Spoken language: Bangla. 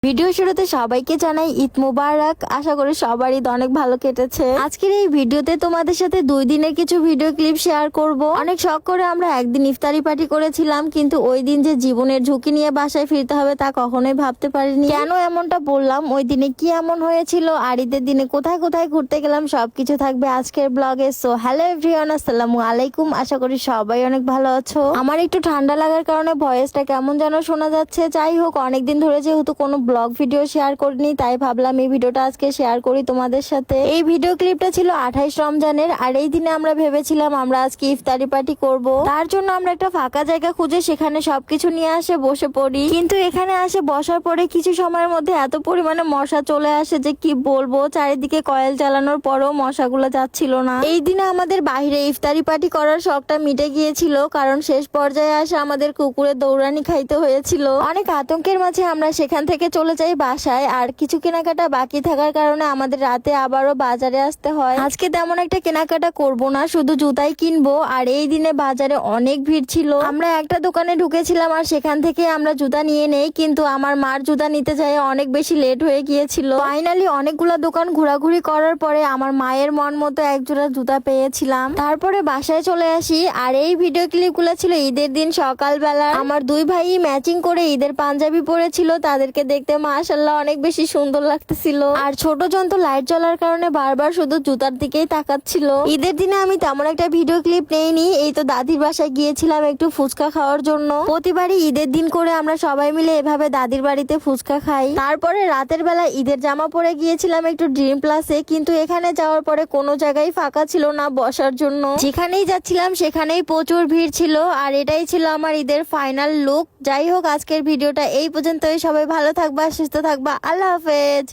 ভিডিও শুরুতে সবাইকে জানাই ঈদ মুবারক। আশা করি সবার ঈদ অনেক ভালো কেটেছে। আজকের এই ভিডিওতে তোমাদের সাথে 2 দিনের কিছু ভিডিও ক্লিপ শেয়ার করব। অনেক শখ করে আমরা একদিন ইফতারি পার্টি করেছিলাম, কিন্তু ওই দিন যে জীবনের ঝুঁকি নিয়ে বাসায় ফিরতে হবে তা কখনোই ভাবতে পারিনি। কেন এমনটা বললাম, ওই দিনে কি এমন হয়েছিল আর ঈদের দিনে কোথায় কোথায় ঘুরতে গেলাম সবকিছু থাকবে আজকের ব্লগে। সো হ্যালো এভরিওয়ান, আসসালামু আলাইকুম। আশা করি সবাই অনেক ভালো আছো। আমার একটু ঠান্ডা লাগার কারণে ভয়েসটা কেমন যেন শোনা যাচ্ছে। যাই হোক, অনেকদিন ধরে যেহেতু কোনো ব্লগ ভিডিও শেয়ার করিনি, তাই ভাবলাম এই ভিডিওটা আজকে শেয়ার করি তোমাদের সাথে। এই ভিডিও ক্লিপটা ছিল 28 রমজানের, আর এই দিনে আমরা ভেবেছিলাম আমরা আজকে ইফতারি পার্টি করব। তার জন্য আমরা একটা ফাঁকা জায়গা খুঁজে সেখানে সবকিছু নিয়ে আসে বসে পড়ি। কিন্তু এখানে আসে বসার পরে কিছু সময়ের মধ্যে এত পরিমাণে মশা চলে আসে যে কি বলবো। চারিদিকে কয়েল চালানোর পরেও মশাগুলো যাচ্ছিল না। এই দিনে আমাদের বাইরে ইফতারি পার্টি করার শখটা মিটে গিয়েছিল, কারণ শেষ পর্যায়ে আসে আমাদের কুকুরের দৌড়ানি খাইতে হয়েছিল। অনেক আতঙ্কের মাঝে আমরা সেখান থেকে চলে যাই বাসায়। আর কিছু কেনাকাটা বাকি থাকার কারণে আমাদের রাতে আবারও বাজারে আসতে হয়। আজকে তেমন একটা কেনাকাটা করব না, শুধু জুতাই কিনবো। আর এই দিনে বাজারে অনেক ভিড় ছিল। আমরা একটা দোকানে ঢুকেছিলাম আর সেখান থেকে আমরা জুতা নিয়ে নেই, কিন্তু আমার মার জুতা নিতে যাই অনেক বেশি লেট হয়ে গিয়েছিল। ফাইনালি অনেকগুলো দোকান ঘোরাঘুরি করার পরে আমার মায়ের মন মতো একজোড়া জুতা পেয়েছিলাম। তারপরে বাসায় চলে আসি। আর এই ভিডিও ক্লিপগুলো ছিল ঈদের দিন সকালবেলা। আমার 2 ভাই ম্যাচিং করে ঈদের পাঞ্জাবি পরেছিল, তাদেরকে দেখতে মাশাআল্লাহ অনেক বেশি সুন্দর লাগতেছিল। আর ছোট জন তো লাইট জ্বলার কারণে বারবার শুধু জুতার দিকেই তাকাচ্ছিল। ঈদের দিনে আমি তেমন একটা ভিডিও ক্লিপ নেইনি, এই তো দাদির বাসায় গিয়েছিলাম একটু ফুচকা খাওয়ার জন্য। প্রতিবারই ঈদের দিন করে আমরা সবাই মিলে এভাবে দাদির বাড়িতে ফুচকা খাই। তারপরে রাতের বেলা ঈদের জামা পরে গিয়েছিলাম একটু ড্রিম প্লাসে, কিন্তু এখানে যাওয়ার পরে কোনো জায়গায় ফাঁকা ছিল না বসার জন্য। যেখানেই যাচ্ছিলাম সেখানেই প্রচুর ভিড় ছিল। আর এটাই ছিল আমার ঈদের ফাইনাল লুক। যাই হোক, আজকের ভিডিওটা এই পর্যন্তই। সবাই ভালো থাকবা, সুস্থ থাকবা। আল্লাহ হাফেজ।